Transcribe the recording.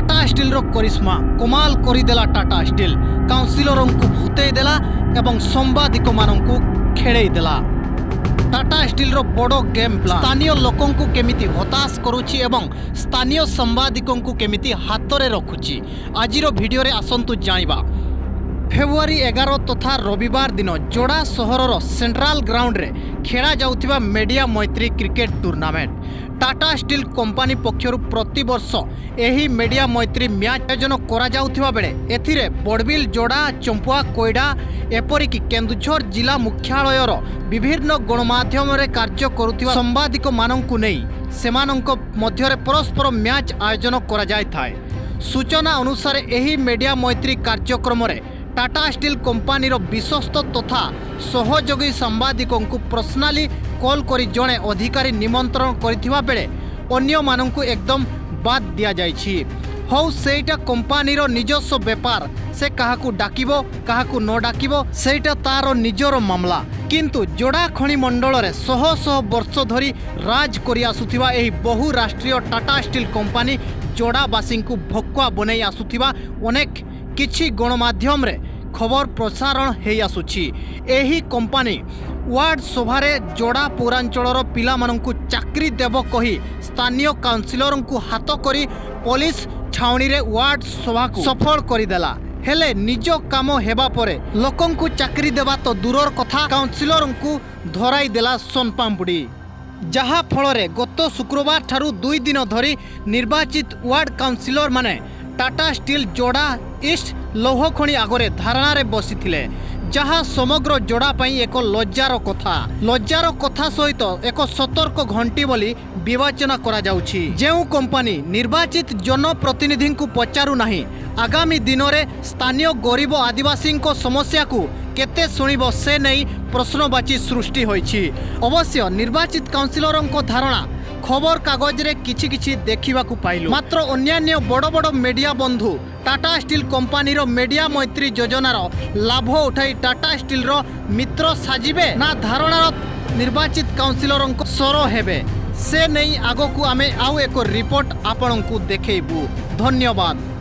Tata steel रो करिश्मा कमाल करिदेला। Tata steel काउंसिलरों को भूतई देला एवं सांबादिक माननकु खेड़ई देला। टाटा स्टील रो बड़ो गेम प्लान स्थानीय लोकों को केमिति हताश करुछि एवं स्थानीय सांबादिकों को केमिति हातरे रखुछि आजिरो भिडियो रे आसंतु जानिबा। फेब्रुआरी 11 तथा रविवार दिन जोड़ा सहरर सेंट्रल ग्राउंड रे खेला जाउथिबा media Maitri cricket tournament Tata steel company पक्षरु प्रति वर्ष एही मीडिया मैत्री मैच आयोजन करा जाउथिबा बेले एथिरे बड़बिल जोड़ा चंपुआ कोइडा एपरिक केन्दुझर जिला मुख्यालयर विभिन्न गणमाध्यम रे कार्य करुथिबा सांबादिक माननकु नै सेमानंक मध्यरे परस्पर मैच आयोजन करा जाय थाए। सूचना अनुसार एही मीडिया मैत्री कार्यक्रम रे टाटा स्टील कंपनी रो विश्वस्त तथा सहयोगी सांबादिकों को पर्सनाली कॉल करी जड़े अधिकारी निमंत्रण करिथिबा बेले अन्य माननकु एकदम बाद दिया जायछि। हौ सेटा कंपनी रो निजस्व व्यापार से काहाकु डाकिबो काहाकु न डाकिबो सेटा तारो निजरो मामला। किंतु जोड़ा खणी मंडल रे शह शह वर्ष धरी राज करि आसुथिबा एही बहुराष्ट्रीय टाटा स्टील कंपनी जोड़ावासी को भकुआ बनै आसुथिबा अनेक किछि गणमाध्यम रे खबर प्रसारण हेई आसुछि। एही कंपनी वार्ड सभारे जोड़ा पौरांचलर पिला माननकु चाकरी देव कही स्थानीय काउंसिलर को हाथ करी पुलिस छावनी रे वार्ड सभा को सफल करिदेला। हेले निज काम हेबा परे लोकन को चाकरी देबा तो दूरर कथा काउंसिलर को धराई देला सोनपाम्पुड़ी। जहा फल गत शुक्रवार ठारू 2 दिन धरी निर्वाचित वार्ड काउंसिलर माने टाटा स्टील जोड़ा ईस्ट लौह खणी आगरे धारणा रे बसिथिले जहा समग्र जोड़ा पई एक लज्जार कथा सहित एक सतर्क घंटी बोली विवेचना करा जाउछि। जेउ कंपनी निर्वाचित जनप्रतिनिधि को पचारू नाही आगामी दिन में स्थानीय गरीब आदिवासी समस्या को केते सुनिबो से नहीं प्रश्नवाची सृष्टि होइछि। अवश्य निर्वाचित काउंसिलरों धारणा खबर कागज रे किछि किछि देखिबाकू पाइलु मात्र अन्यान्य बड़ बड़ मीडिया बंधु टाटा स्टील कंपनी रो मीडिया मैत्री योजनार लाभ उठाई टाटा स्टील रो मित्र साजिबे ना धारणार निर्वाचित काउंसिलरों स्वर हेबे से नहीं आगकू आमे आउ एक रिपोर्ट आपनकू देखेबू। धन्यवाद।